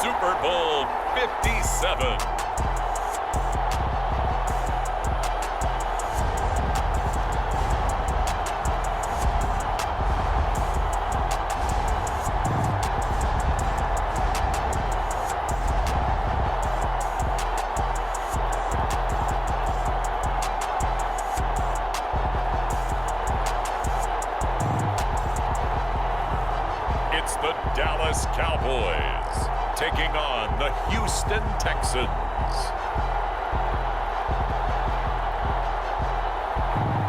Super Bowl 57. It's the Dallas Cowboys taking on the Houston Texans.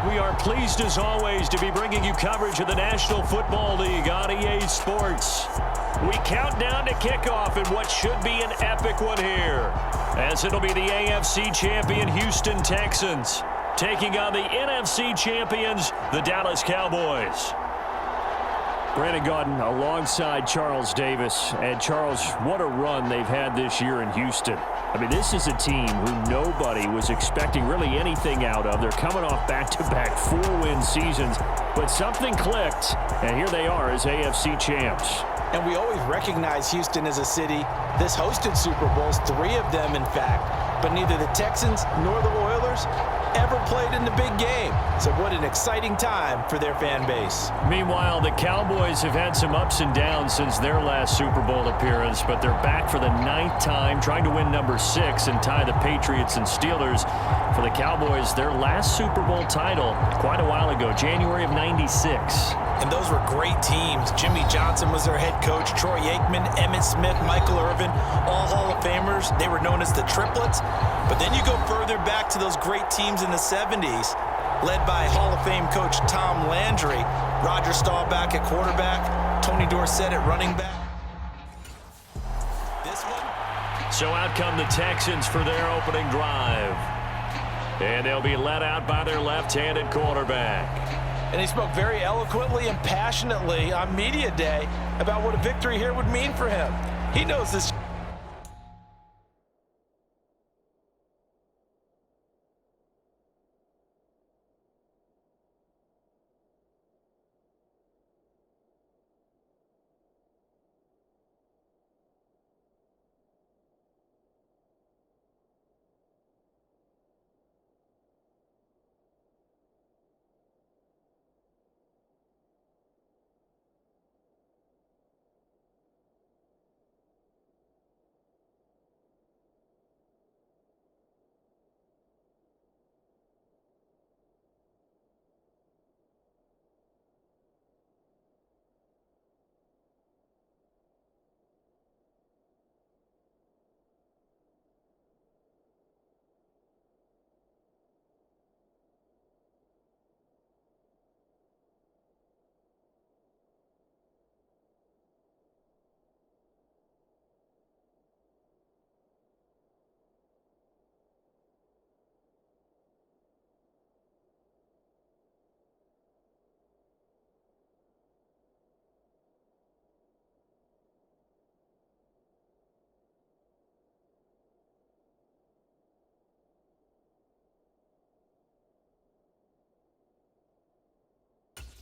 We are pleased as always to be bringing you coverage of the National Football League on EA Sports. We count down to kickoff in what should be an epic one here, as it'll be the AFC champion Houston Texans taking on the NFC champions, the Dallas Cowboys. Brandon Gaudin alongside Charles Davis. And Charles, what a run they've had this year in Houston. I mean, this is a team who nobody was expecting really anything out of. They're coming off back-to-back 4-win seasons, but something clicked, and here they are as AFC champs. And we always recognize Houston as a city that's hosted Super Bowls, 3 of them in fact, but neither the Texans nor the Oilers ever played in the big game. So what an exciting time for their fan base. Meanwhile, the Cowboys have had some ups and downs since their last Super Bowl appearance, but they're back for the 9th time, trying to win number 6 and tie the Patriots and Steelers. For the Cowboys, their last Super Bowl title quite a while ago, January of '96. And those were great teams. Jimmy Johnson was their head coach, Troy Aikman, Emmitt Smith, Michael Irvin, all Hall of Famers. They were known as the Triplets. But then you go further back to those great teams in the 70s, led by Hall of Fame coach Tom Landry, Roger Staubach at quarterback, Tony Dorsett at running back. This one. So out come the Texans for their opening drive. And they'll be led out by their left-handed quarterback. And he spoke very eloquently and passionately on media day about what a victory here would mean for him. He knows this.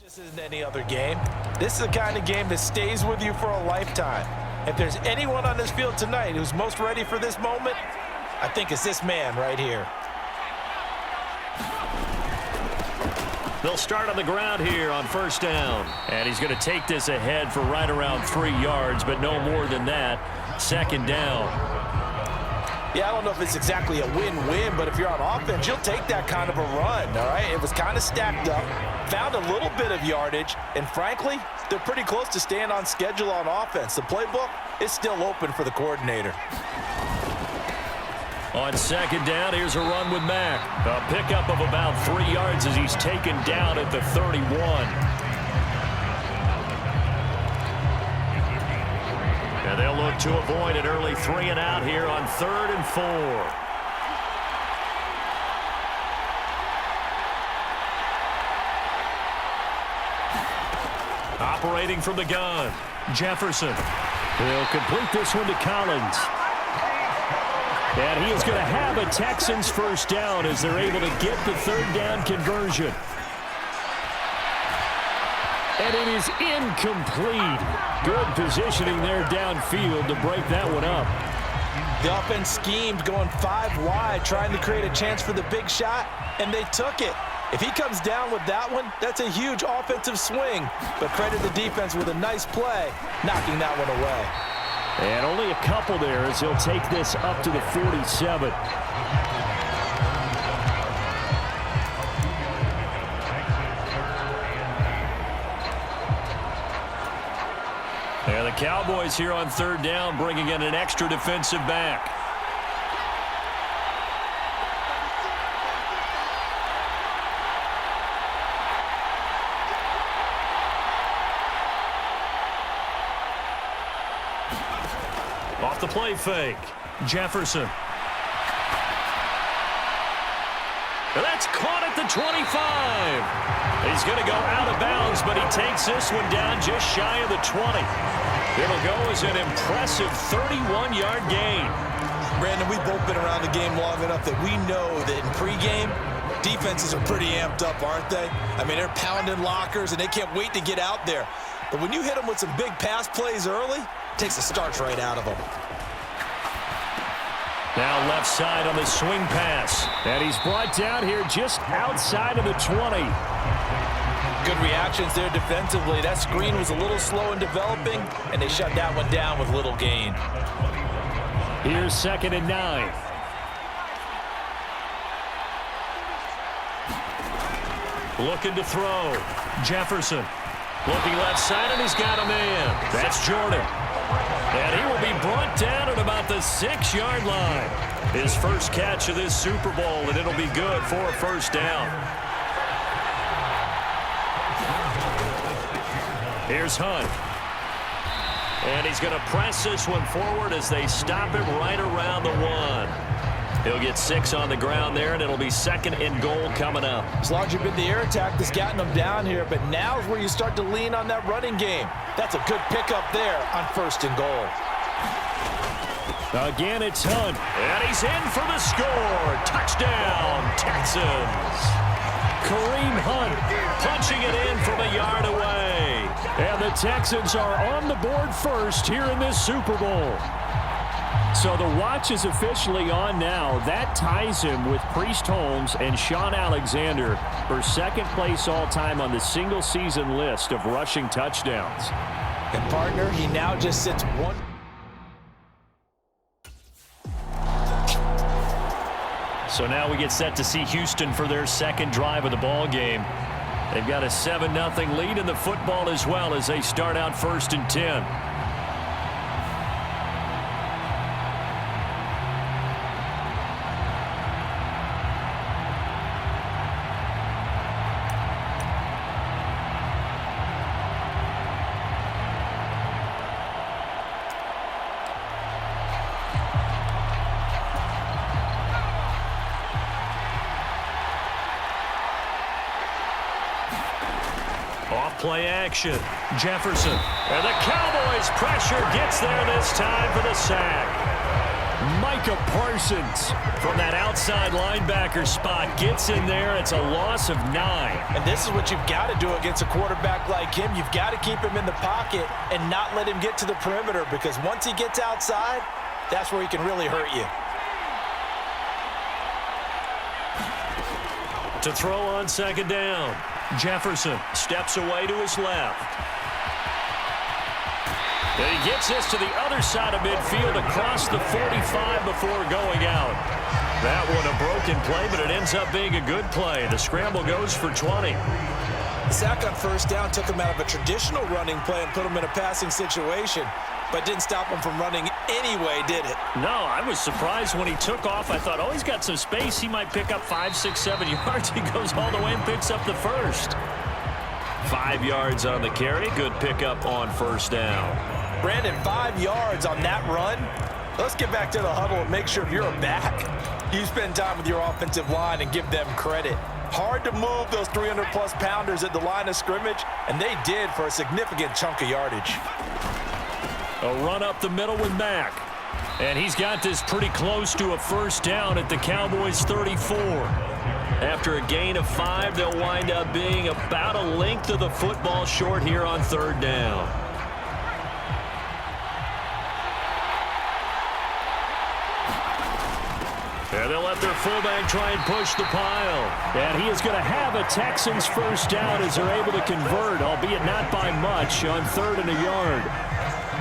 This isn't any other game. This is the kind of game that stays with you for a lifetime. If there's anyone on this field tonight who's most ready for this moment, I think it's this man right here. They'll start on the ground here on first down. And he's going to take this ahead for right around 3 yards, but no more than that. Second down. Yeah, I don't know if it's exactly a win-win, but if you're on offense, you'll take that kind of a run, all right? It was kind of stacked up, found a little bit of yardage, and frankly, they're pretty close to staying on schedule on offense. The playbook is still open for the coordinator. On second down, here's a run with Mack. A pickup of about 3 yards as he's taken down at the 31. And they'll look to avoid an early 3 and out here on 3rd and 4. Operating from the gun, Jefferson. He'll complete this one to Collins. And he is going to have a Texans first down as they're able to get the 3rd down conversion. And it is incomplete. Good positioning there downfield to break that one up. The offense schemed going 5 wide, trying to create a chance for the big shot, and they took it. If he comes down with that one, that's a huge offensive swing. But credit the defense with a nice play, knocking that one away. And only a couple there as he'll take this up to the 47. And the Cowboys here on 3rd down, bringing in an extra defensive back. Off the play fake. Jefferson. That's caught at the 25. He's going to go out of bounds, but he takes this one down just shy of the 20. It'll go as an impressive 31-yard gain. Brandon, we've both been around the game long enough that we know that in pregame, defenses are pretty amped up, aren't they? I mean, they're pounding lockers, and they can't wait to get out there. But when you hit them with some big pass plays early, it takes the starch right out of them. Now left side on the swing pass. And he's brought down here just outside of the 20. Good reactions there defensively. That screen was a little slow in developing, and they shut that one down with little gain. Here's 2nd and 9. Looking to throw. Jefferson. Looking left side, and he's got a man. That's Jordan. And he will be brought down at about the 6-yard line. His first catch of this Super Bowl, and it'll be good for a 1st down. Here's Hunt. And he's going to press this one forward as they stop him right around the 1. He'll get 6 on the ground there, and it'll be 2nd and goal coming up. It's largely been the air attack that's gotten them down here, but now's where you start to lean on that running game. That's a good pickup there on 1st and goal. Again, it's Hunt. And he's in for the score. Touchdown, Texans. Kareem Hunt punching it in from a yard away. And the Texans are on the board first here in this Super Bowl. So the watch is officially on now. That ties him with Priest Holmes and Sean Alexander for 2nd place all-time on the single-season list of rushing touchdowns. And partner, he now just sits one. So now we get set to see Houston for their 2nd drive of the ball game. They've got a 7-0 lead in the football as well as they start out 1st and 10. Play action. Jefferson. And the Cowboys pressure gets there this time for the sack. Micah Parsons from that outside linebacker spot gets in there. It's a loss of 9. And this is what you've got to do against a quarterback like him. You've got to keep him in the pocket and not let him get to the perimeter, because once he gets outside, that's where he can really hurt you. To throw on 2nd down. Jefferson steps away to his left. And he gets this to the other side of midfield across the 45 before going out. That one a broken play, but it ends up being a good play. The scramble goes for 20. The sack on 1st down took him out of a traditional running play and put him in a passing situation, but didn't stop him from running anyway, did it? No, I was surprised when he took off. I thought, oh, he's got some space. He might pick up 5, 6, 7 yards. He goes all the way and picks up the 1st. 5 yards on the carry. Good pickup on 1st down. Brandon, 5 yards on that run. Let's get back to the huddle and make sure if you're a back, you spend time with your offensive line and give them credit. Hard to move those 300-plus pounders at the line of scrimmage, and they did for a significant chunk of yardage. A run up the middle with Mack. And he's got this pretty close to a 1st down at the Cowboys 34. After a gain of 5, they'll wind up being about a length of the football short here on 3rd down. And they'll let their fullback try and push the pile. And he is going to have a Texans first down as they're able to convert, albeit not by much, on 3rd and a yard.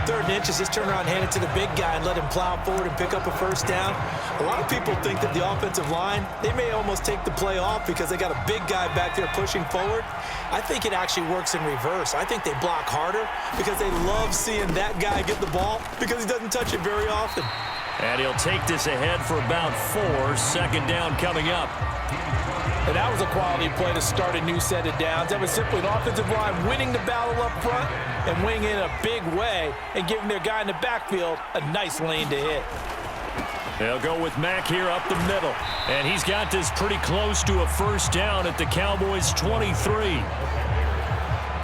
3rd and inches, just turn around, hand it to the big guy, and let him plow forward and pick up a first down. A lot of people think that the offensive line, they may almost take the play off because they got a big guy back there pushing forward. I think it actually works in reverse. I think they block harder because they love seeing that guy get the ball because he doesn't touch it very often. And he'll take this ahead for about 4. 2nd down coming up. And that was a quality play to start a new set of downs. That was simply an offensive line winning the battle up front and winning in a big way and giving their guy in the backfield a nice lane to hit. They'll go with Mack here up the middle. And he's got this pretty close to a first down at the Cowboys' 23.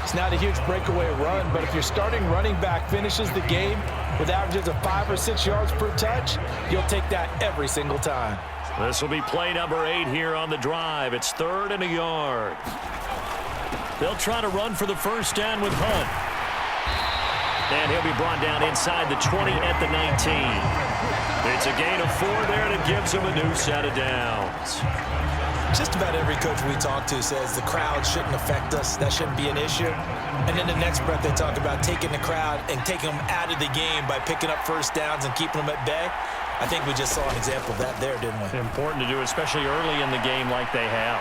It's not a huge breakaway run, but if your starting running back finishes the game with averages of 5 or 6 yards per touch, you'll take that every single time. This will be play number 8 here on the drive. It's 3rd and a yard. They'll try to run for the first down with Hunt. And he'll be brought down inside the 20 at the 19. It's a gain of 4 there, and it gives them a new set of downs. Just about every coach we talk to says the crowd shouldn't affect us. That shouldn't be an issue. And in the next breath, they talk about taking the crowd and taking them out of the game by picking up first downs and keeping them at bay. I think we just saw an example of that there, didn't we? Important to do, especially early in the game like they have.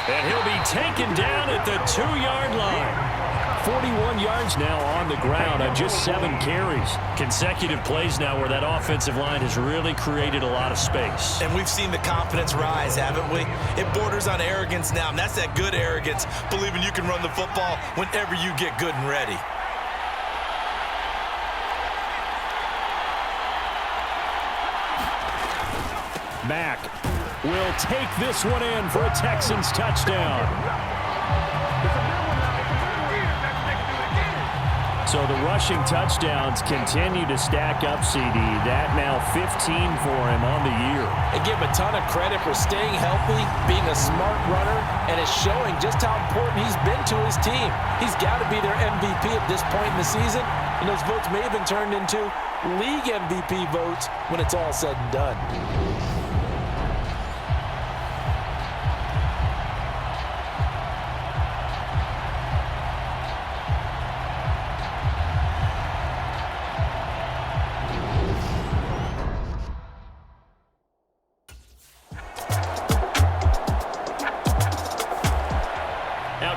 And he'll be taken down at the 2-yard line. 41 yards now on the ground on just 7 carries. Consecutive plays now where that offensive line has really created a lot of space. And we've seen the confidence rise, haven't we? It borders on arrogance now, and that's that good arrogance, believing you can run the football whenever you get good and ready. Mack will take this one in for a Texans touchdown. So the rushing touchdowns continue to stack up, CD. That now 15 for him on the year. And give him a ton of credit for staying healthy, being a smart runner, and it's showing just how important he's been to his team. He's got to be their MVP at this point in the season, and those votes may have been turned into league MVP votes when it's all said and done.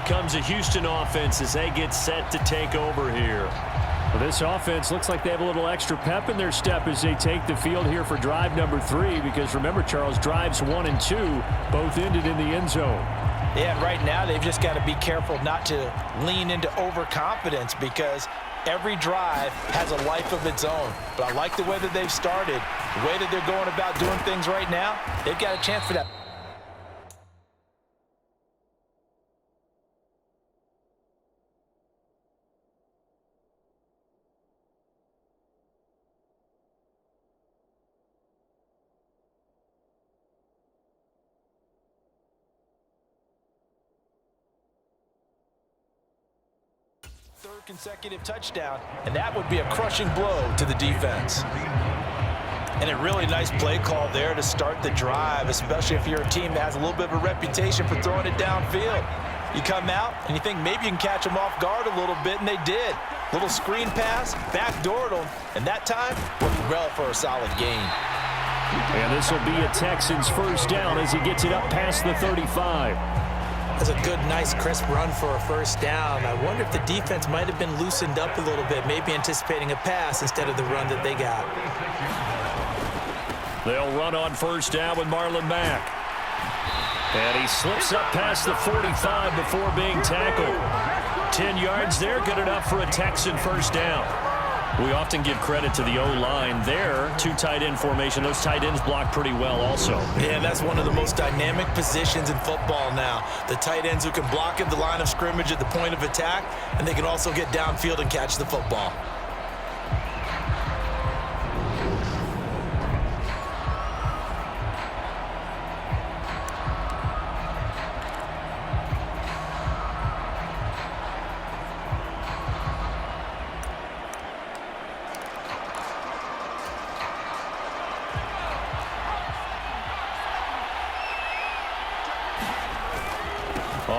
Comes a Houston offense as they get set to take over here. Well, this offense looks like they have a little extra pep in their step as they take the field here for drive number 3, because remember, Charles, drives 1 and 2 both ended in the end zone. Yeah, and right now they've just got to be careful not to lean into overconfidence, because every drive has a life of its own. But I like the way that they've started, the way that they're going about doing things right now. They've got a chance for that. Third consecutive touchdown, and that would be a crushing blow to the defense. And a really nice play call there to start the drive, especially if you're a team that has a little bit of a reputation for throwing it downfield. You come out and you think maybe you can catch them off guard a little bit, and they did. Little screen pass, backdoored them, and that time worked well for a solid gain. And this will be a Texans first down as he gets it up past the 35. That's a good, nice, crisp run for a first down. I wonder if the defense might have been loosened up a little bit, maybe anticipating a pass instead of the run that they got. They'll run on first down with Marlon Mack. And he slips up past the 45 before being tackled. 10 yards there, good enough for a Texan first down. We often give credit to the O-line there, 2 tight end formation. Those tight ends block pretty well also. Yeah, that's one of the most dynamic positions in football now. The tight ends who can block at the line of scrimmage at the point of attack, and they can also get downfield and catch the football.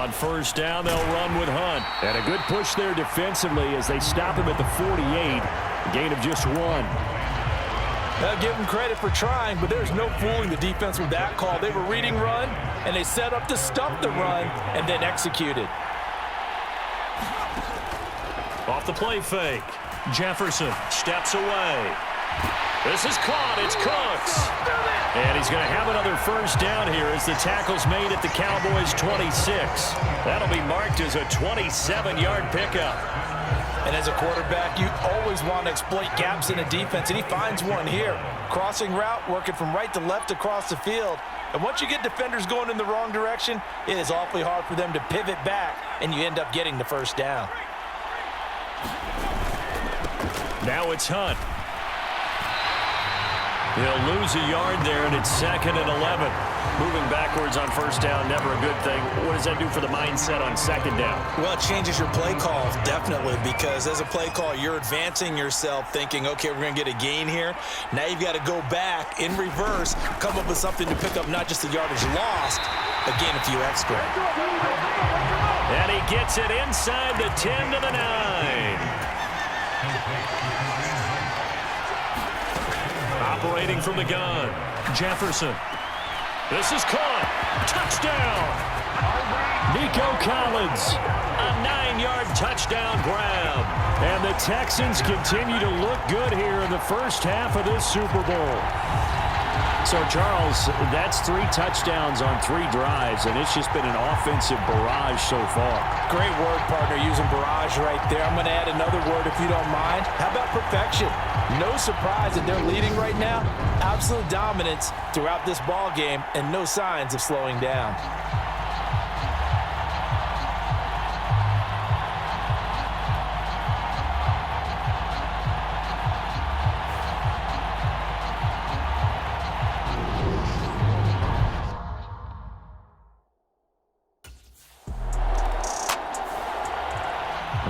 On first down, they'll run with Hunt. And a good push there defensively as they stop him at the 48. A gain of just 1. I'll give them credit for trying, but there's no fooling the defense with that call. They were reading run, and they set up to stop the run and then executed. Off the play fake. Jefferson steps away. This is caught. It's Cooks. And he's going to have another first down here as the tackle's made at the Cowboys' 26. That'll be marked as a 27-yard pickup. And as a quarterback, you always want to exploit gaps in a defense, and he finds one here. Crossing route, working from right to left across the field. And once you get defenders going in the wrong direction, it is awfully hard for them to pivot back, and you end up getting the first down. Now it's Hunt. He'll lose a yard there, and it's 2nd and 11. Moving backwards on first down, never a good thing. What does that do for the mindset on second down? Well, it changes your play call, definitely, because as a play call, you're advancing yourself thinking, okay, we're going to get a gain here. Now you've got to go back in reverse, come up with something to pick up not just the yardage lost, but gain a few extra. And he gets it inside the 10 to the 9. Operating from the gun, Jefferson. This is caught. Touchdown. Nico Collins. A 9-yard touchdown grab. And the Texans continue to look good here in the first half of this Super Bowl. So, Charles, that's 3 touchdowns on 3 drives, and it's just been an offensive barrage so far. Great word, partner, using barrage right there. I'm going to add another word if you don't mind. How about perfection? No surprise that they're leading right now. Absolute dominance throughout this ball game and no signs of slowing down.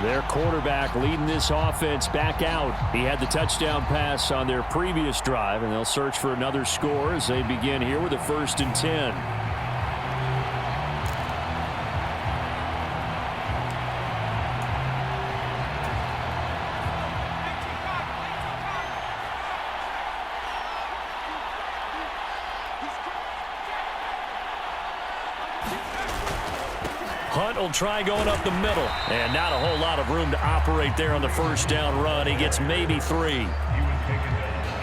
Their quarterback leading this offense back out. He had the touchdown pass on their previous drive, and they'll search for another score as they begin here with a 1st and 10. Hunt will try going up the middle. And not a whole lot of room to operate there on the first down run. He gets maybe 3.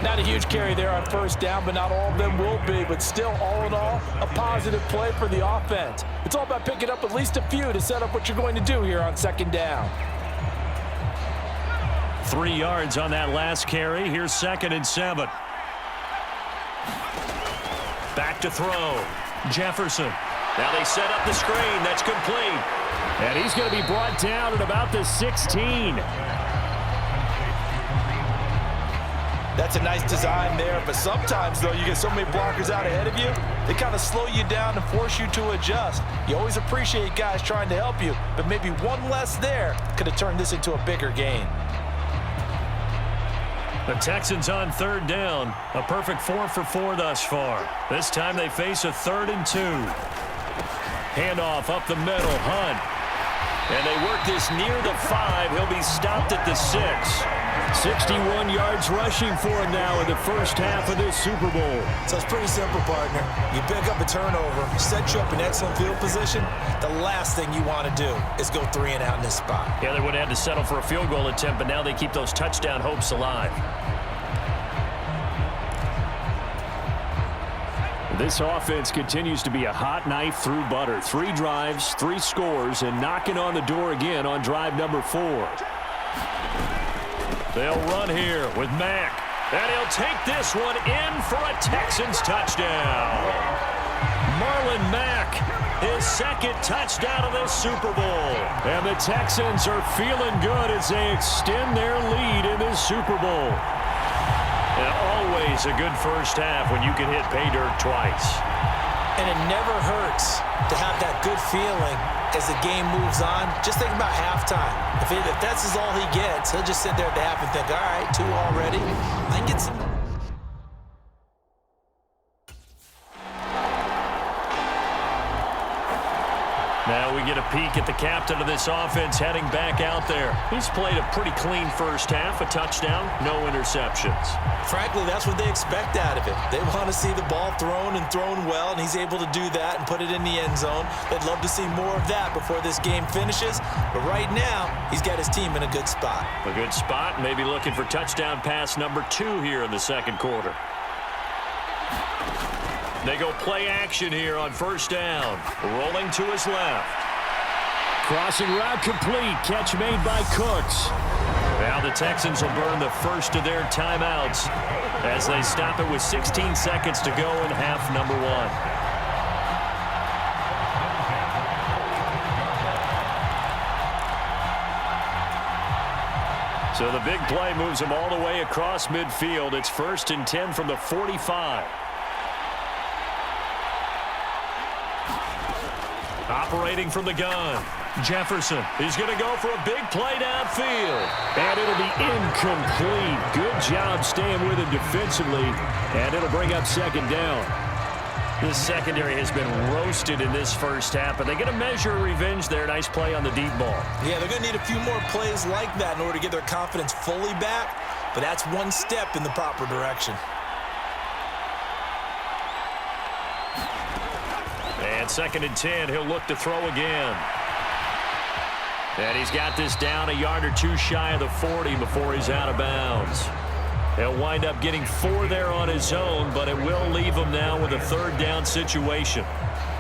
Not a huge carry there on first down, but not all of them will be. But still, all in all, a positive play for the offense. It's all about picking up at least a few to set up what you're going to do here on second down. 3 yards on that last carry. Here's 2nd and 7. Back to throw. Jefferson. Now they set up the screen. That's complete. And he's going to be brought down at about the 16. That's a nice design there, but sometimes, though, you get so many blockers out ahead of you, they kind of slow you down and force you to adjust. You always appreciate guys trying to help you, but maybe one less there could have turned this into a bigger gain. The Texans on 3rd down. A perfect 4 for 4 thus far. This time they face a 3rd and 2. Handoff up the middle, Hunt. And they work this near the 5. He'll be stopped at the 6. 61 yards rushing for him now in the first half of this Super Bowl. So it's pretty simple, partner. You pick up a turnover, set you up in excellent field position. The last thing you want to do is go 3 and out in this spot. Yeah, they would have had to settle for a field goal attempt, but now they keep those touchdown hopes alive. This offense continues to be a hot knife through butter. 3 drives, 3 scores, and knocking on the door again on drive number 4. They'll run here with Mack. And he'll take this one in for a Texans touchdown. Marlon Mack, his 2nd touchdown of this Super Bowl. And the Texans are feeling good as they extend their lead in this Super Bowl. And always a good first half when you can hit pay dirt twice. And it never hurts to have that good feeling as the game moves on. Just think about halftime. If that's all he gets, he'll just sit there at the half and think, all right, 2 already. I can get some. Now we get a peek at the captain of this offense heading back out there. He's played a pretty clean first half, a touchdown, no interceptions. Frankly, that's what they expect out of it. They want to see the ball thrown and thrown well, and he's able to do that and put it in the end zone. They'd love to see more of that before this game finishes, but right now, he's got his team in a good spot. A good spot, maybe looking for touchdown pass number 2 here in the second quarter. They go play action here on first down. Rolling to his left. Crossing route complete. Catch made by Cooks. Now the Texans will burn the first of their timeouts as they stop it with 16 seconds to go in half number 1. So the big play moves them all the way across midfield. It's 1st and 10 from the 45. Operating from the gun. Jefferson. He's going to go for a big play downfield. And it'll be incomplete. Good job staying with him defensively. And it'll bring up second down. This secondary has been roasted in this first half, but they get a measure of revenge there. Nice play on the deep ball. Yeah, they're going to need a few more plays like that in order to get their confidence fully back, but that's one step in the proper direction. And 2nd and 10, he'll look to throw again. And he's got this down a yard or 2 shy of the 40 before he's out of bounds. He'll wind up getting 4 there on his own, but it will leave him now with a 3rd down situation.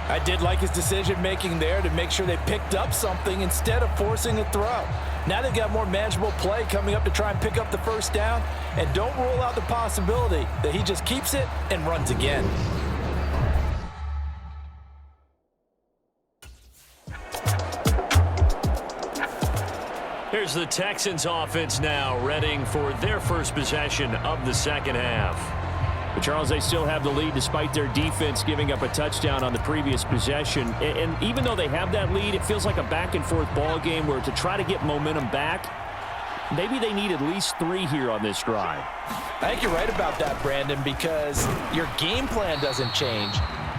I did like his decision-making there to make sure they picked up something instead of forcing a throw. Now they've got more manageable play coming up to try and pick up the first down, and don't rule out the possibility that he just keeps it and runs again. Here's the Texans offense now, readying for their first possession of the second half. But Charles, they still have the lead despite their defense giving up a touchdown on the previous possession. And even though they have that lead, it feels like a back-and-forth ball game where to try to get momentum back, maybe they need at least 3 here on this drive. I think you're right about that, Brandon, because your game plan doesn't change.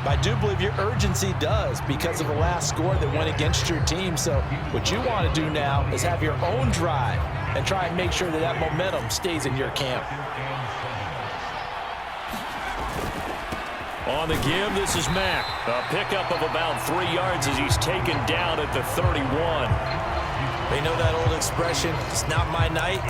But I do believe your urgency does because of the last score that went against your team. So what you want to do now is have your own drive and try and make sure that that momentum stays in your camp. On the give, this is Mack. A pickup of about 3 yards as he's taken down at the 31. They know that old expression, it's not my night.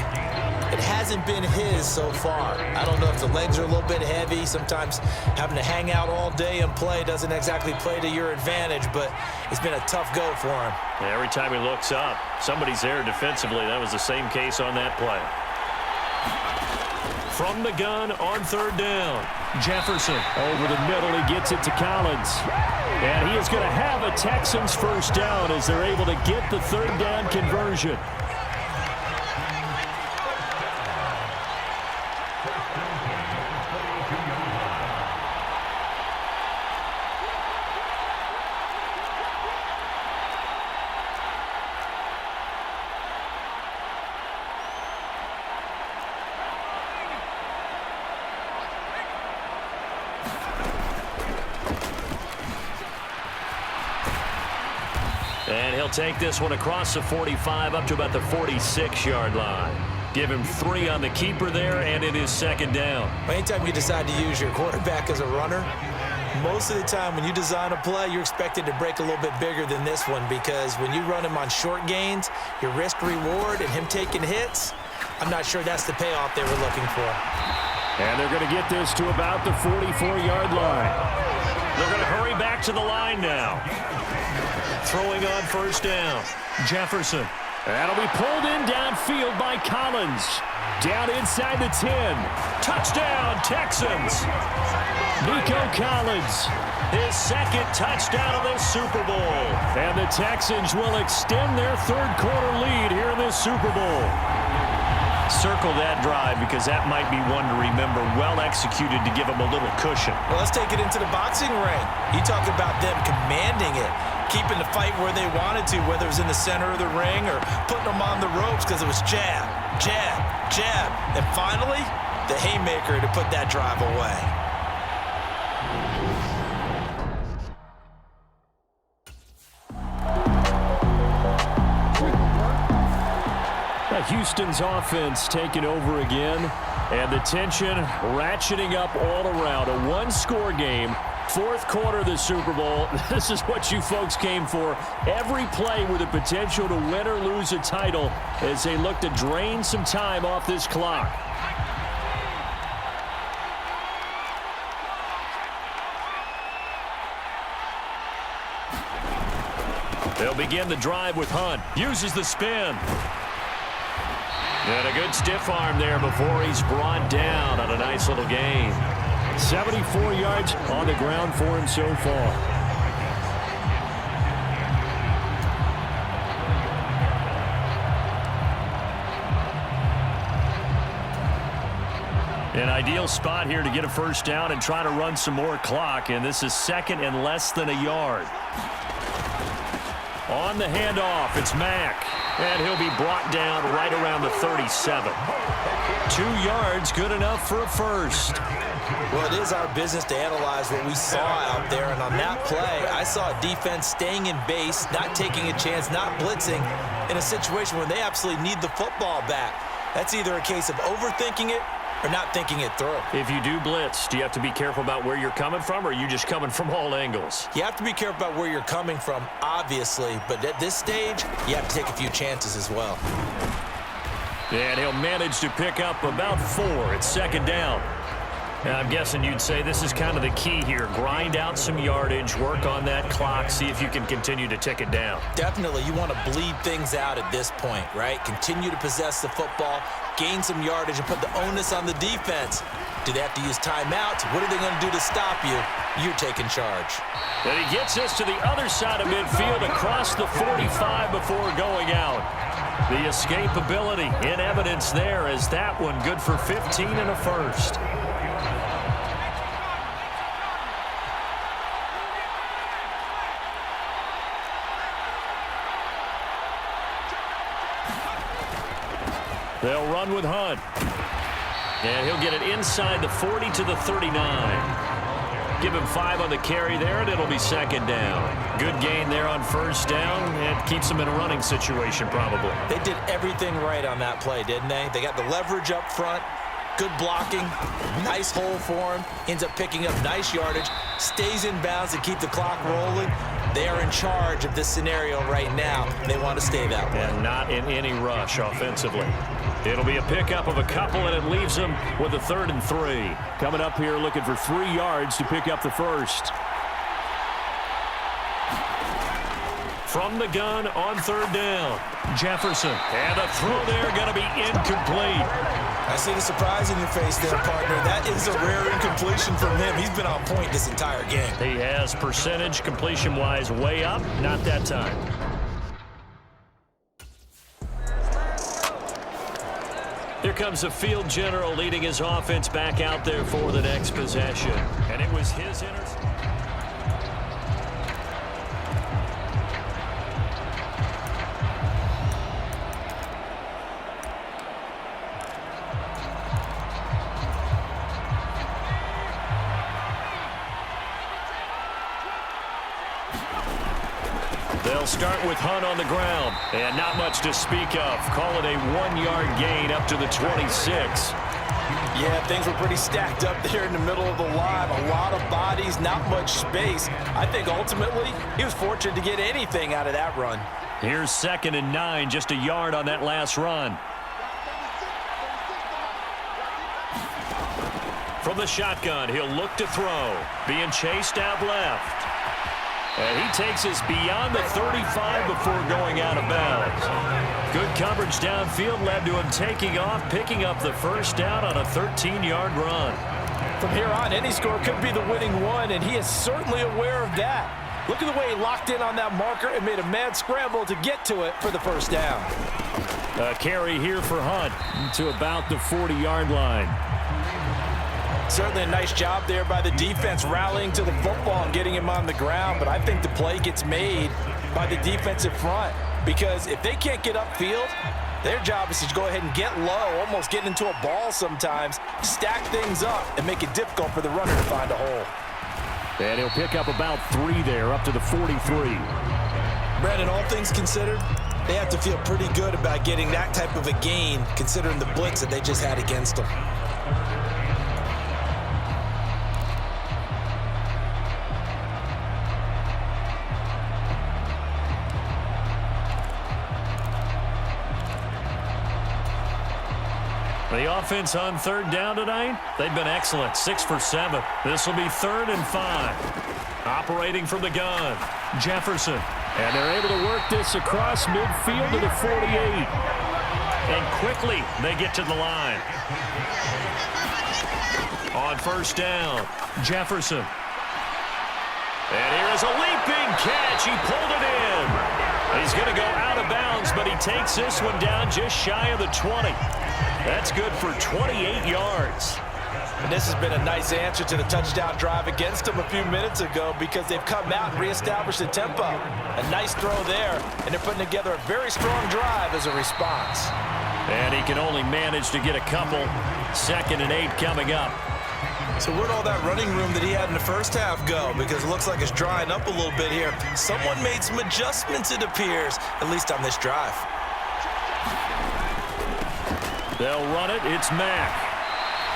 It hasn't been his so far. I don't know if the legs are a little bit heavy. Sometimes having to hang out all day and play doesn't exactly play to your advantage, but it's been a tough go for him. Yeah, every time he looks up, somebody's there defensively. That was the same case on that play. From the gun on 3rd down. Jefferson over the middle. He gets it to Collins. And he is going to have a Texans first down as they're able to get the 3rd down conversion. And he'll take this one across the 45 up to about the 46-yard line. Give him 3 on the keeper there, and it is 2nd down. Anytime you decide to use your quarterback as a runner, most of the time when you design a play, you're expected to break a little bit bigger than this one because when you run him on short gains, your risk-reward and him taking hits, I'm not sure that's the payoff they were looking for. And they're going to get this to about the 44-yard line. They're going to hurry back to the line now. Throwing on 1st down. Jefferson. That'll be pulled in downfield by Collins. Down inside the 10. Touchdown, Texans. Nico Collins. His 2nd touchdown of the Super Bowl. And the Texans will extend their 3rd quarter lead here in this Super Bowl. Circle that drive because that might be one to remember. Well executed to give them a little cushion. Well, let's take it into the boxing ring. You talk about them commanding it, keeping the fight where they wanted to, whether it was in the center of the ring or putting them on the ropes because it was jab, jab, jab. And finally, the haymaker to put that drive away. Houston's offense taking over again, and the tension ratcheting up all around. A one-score game, fourth quarter of the Super Bowl. This is what you folks came for. Every play with the potential to win or lose a title as they look to drain some time off this clock. They'll begin the drive with Hunt. Uses the spin. And a good stiff arm there before he's brought down on a nice little gain. 74 yards on the ground for him so far. An ideal spot here to get a first down and try to run some more clock, and this is second and less than a yard. On the handoff, it's Mack, and he'll be brought down right around the 37. 2 yards, good enough for a first. Well, it is our business to analyze what we saw out there, and on that play, I saw a defense staying in base, not taking a chance, not blitzing, in a situation where they absolutely need the football back. That's either a case of overthinking it or not thinking it through. If you do blitz, do you have to be careful about where you're coming from, or are you just coming from all angles? You have to be careful about where you're coming from, obviously, but at this stage, you have to take a few chances as well. And he'll manage to pick up about 4. It's second down. And I'm guessing you'd say this is kind of the key here. Grind out some yardage, work on that clock, see if you can continue to tick it down. Definitely. You want to bleed things out at this point, right? Continue to possess the football, gain some yardage, and put the onus on the defense. Do they have to use timeouts? What are they going to do to stop you? You're taking charge. And he gets us to the other side of midfield across the 45 before going out. The escapability in evidence there as that one good for 15 and a first. They'll run with Hunt. And he'll get it inside the 40 to the 39. Give him 5 on the carry there, and it'll be second down. Good gain there on first down, and keeps him in a running situation probably. They did everything right on that play, didn't they? They got the leverage up front, good blocking, nice hole for him, ends up picking up nice yardage, stays in bounds to keep the clock rolling. They are in charge of this scenario right now. They want to stay that way. And not in any rush offensively. It'll be a pickup of a couple, and it leaves them with a 3rd and 3. Coming up here looking for 3 yards to pick up the first. From the gun on 3rd down, Jefferson. And the throw there going to be incomplete. I see the surprise in your face there, partner. That is a rare incompletion from him. He's been on point this entire game. He has percentage completion-wise way up. Not that time. Here comes the field general leading his offense back out there for the next possession. And it was his interception. They'll start with Hunt on the ground, and not much to speak of. Call it a 1-yard gain up to the 26. Yeah, things were pretty stacked up there in the middle of the line. A lot of bodies, not much space. I think ultimately he was fortunate to get anything out of that run. Here's 2nd and 9, just a yard on that last run. From the shotgun, he'll look to throw. Being chased out left. And he takes us beyond the 35 before going out of bounds. Good coverage downfield led to him taking off, picking up the first down on a 13-yard run. From here on, any score could be the winning one, and he is certainly aware of that. Look at the way he locked in on that marker and made a mad scramble to get to it for the first down. A carry here for Hunt to about the 40-yard line. Certainly a nice job there by the defense rallying to the football and getting him on the ground, but I think the play gets made by the defensive front because if they can't get upfield, their job is to go ahead and get low, almost get into a ball sometimes, stack things up, and make it difficult for the runner to find a hole. And he'll pick up about 3 there, up to the 43. Brandon, all things considered, They have to feel pretty good about getting that type of a gain, considering the blitz that they just had against them. The offense on third down tonight, they've been excellent, 6 for 7. This will be 3rd and 5. Operating from the gun, Jefferson. And they're able to work this across midfield to the 48. And quickly, they get to the line. On first down, Jefferson. And here is a leaping catch. He pulled it in. He's going to go out of bounds, but he takes this one down just shy of the 20. That's good for 28 yards. And this has been a nice answer to the touchdown drive against them a few minutes ago because they've come out and reestablished the tempo. A nice throw there, and they're putting together a very strong drive as a response. And he can only manage to get a couple. 2nd and 8 coming up. So where'd all that running room that he had in the first half go? Because it looks like it's drying up a little bit here. Someone made some adjustments, it appears, at least on this drive. They'll run it. It's Mack.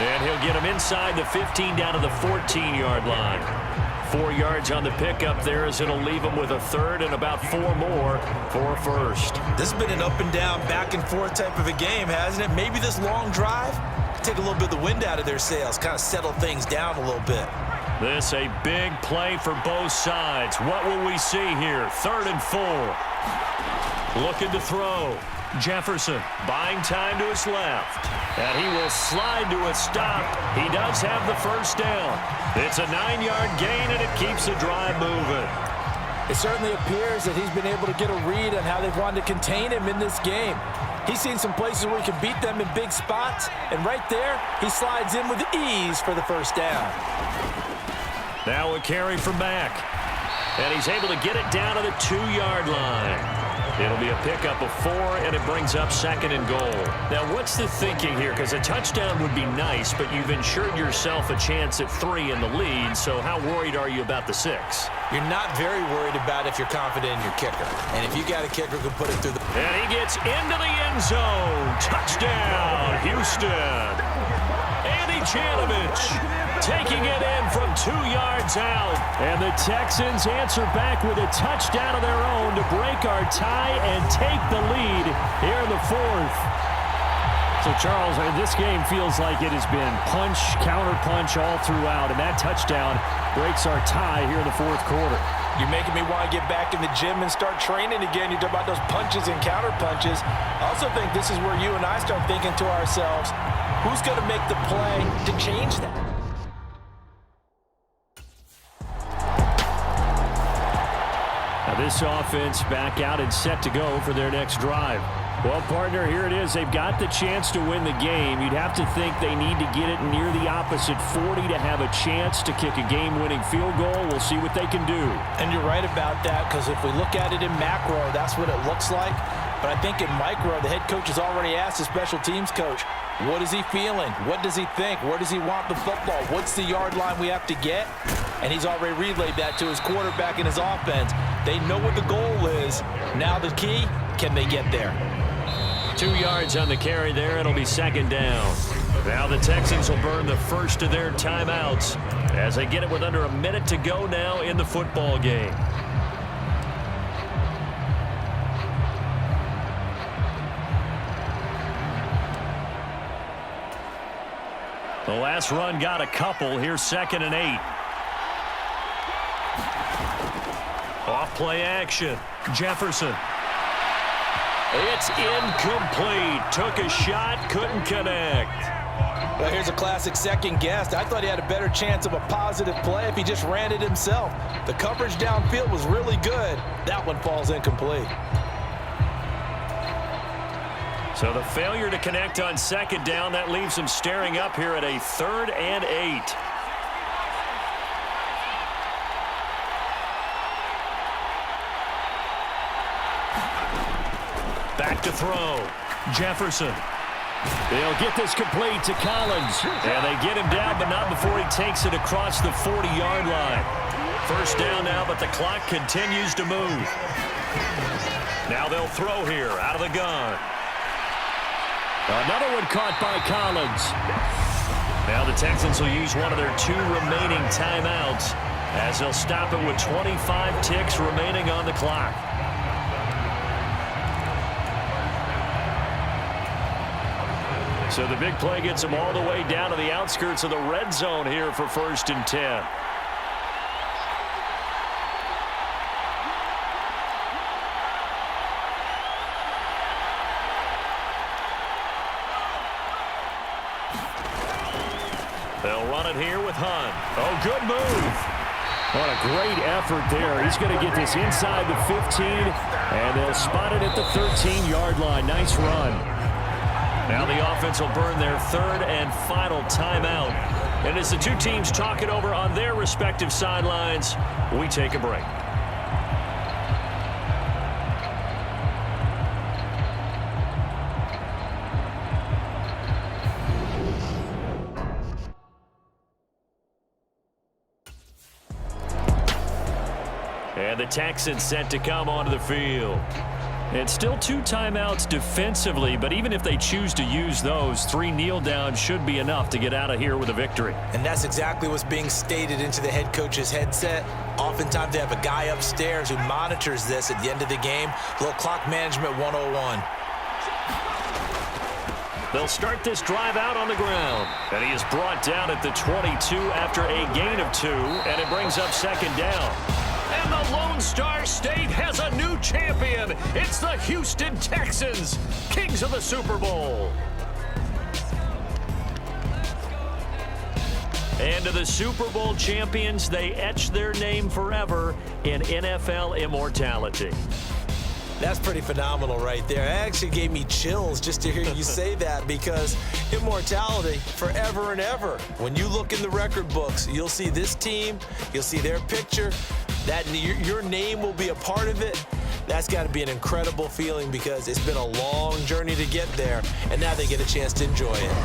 And he'll get him inside the 15 down to the 14-yard line. 4 yards on the pickup there as it'll leave him with a 3rd and about 4 more for a first. This has been an up and down, back and forth type of a game, hasn't it? Maybe this long drive take a little bit of the wind out of their sails, kind of settle things down a little bit. This a big play for both sides. What will we see here? 3rd and 4. Looking to throw. Jefferson buying time to his left. And he will slide to a stop. He does have the first down. It's a 9-yard gain, and it keeps the drive moving. It certainly appears that he's been able to get a read on how they've wanted to contain him in this game. He's seen some places where he can beat them in big spots, and right there, he slides in with ease for the first down. Now a carry from Mack. And he's able to get it down to the 2-yard line. It'll be a pickup of 4, and it brings up 2nd and goal. Now, what's the thinking here? Because a touchdown would be nice, but you've ensured yourself a chance at 3 in the lead, so how worried are you about the 6? You're not very worried about if you're confident in your kicker. And if you got a kicker who can put it through the... And he gets into the end zone. Touchdown, Houston. Andy Janovich taking it in from 2 yards out. And the Texans answer back with a touchdown of their own to break our tie and take the lead here in the 4th. So, Charles, this game feels like it has been punch, counter-punch all throughout, and that touchdown breaks our tie here in the 4th quarter. You're making me want to get back in the gym and start training again. You talk about those punches and counter-punches. I also think this is where you and I start thinking to ourselves, who's going to make the play to change that? Now this offense back out and set to go for their next drive. Well, partner, here it is. They've got the chance to win the game. You'd have to think they need to get it near the opposite 40 to have a chance to kick a game-winning field goal. We'll see what they can do. And you're right about that, because if we look at it in macro, that's what it looks like. But I think in micro, the head coach has already asked the special teams coach, what is he feeling? What does he think? Where does he want the football? What's the yard line we have to get? And he's already relayed that to his quarterback and his offense. They know what the goal is. Now the key, can they get there? 2 yards on the carry there. It'll be 2nd down. Now the Texans will burn the first of their timeouts as they get it with under a minute to go now in the football game. The last run got a couple. Here's 2nd and 8. Off play action. Jefferson. It's incomplete. Took a shot, couldn't connect. Well, here's a classic second guess. I thought he had a better chance of a positive play if he just ran it himself. The coverage downfield was really good. That one falls incomplete. So the failure to connect on 2nd down, that leaves him staring up here at a 3rd and 8. Back to throw. Jefferson. They'll get this complete to Collins. And they get him down, but not before he takes it across the 40-yard line. First down now, but the clock continues to move. Now they'll throw here out of the gun. Another one caught by Collins. Now the Texans will use one of their 2 remaining timeouts as they'll stop it with 25 ticks remaining on the clock. So the big play gets them all the way down to the outskirts of the red zone here for 1st and 10. They'll run it here with Hunt. Oh, good move. What a great effort there. He's going to get this inside the 15, and they'll spot it at the 13-yard line. Nice run. Now the offense will burn their 3rd and final timeout. And as the 2 teams talk it over on their respective sidelines, we take a break. And the Texans set to come onto the field. And still 2 timeouts defensively, but even if they choose to use those, 3 kneel downs should be enough to get out of here with a victory. And that's exactly what's being stated into the head coach's headset. Oftentimes they have a guy upstairs who monitors this at the end of the game. A little clock management 101. They'll start this drive out on the ground. And he is brought down at the 22 after a gain of 2, and it brings up 2nd down. And the Lone Star State has a new champion. It's the Houston Texans, kings of the Super Bowl. And to the Super Bowl champions, they etch their name forever in NFL immortality. That's pretty phenomenal right there. It actually gave me chills just to hear you say that, because immortality forever and ever. When you look in the record books, you'll see this team, you'll see their picture, that your name will be a part of it. That's got to be an incredible feeling, because it's been a long journey to get there, and now they get a chance to enjoy it.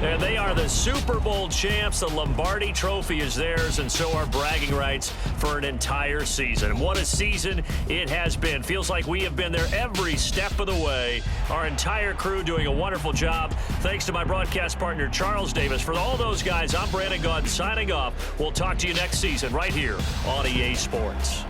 And they are the Super Bowl champs. The Lombardi Trophy is theirs, and so are bragging rights for an entire season. What a season it has been. Feels like we have been there every step of the way. Our entire crew doing a wonderful job. Thanks to my broadcast partner, Charles Davis. For all those guys, I'm Brandon Gaudin signing off. We'll talk to you next season right here on EA Sports.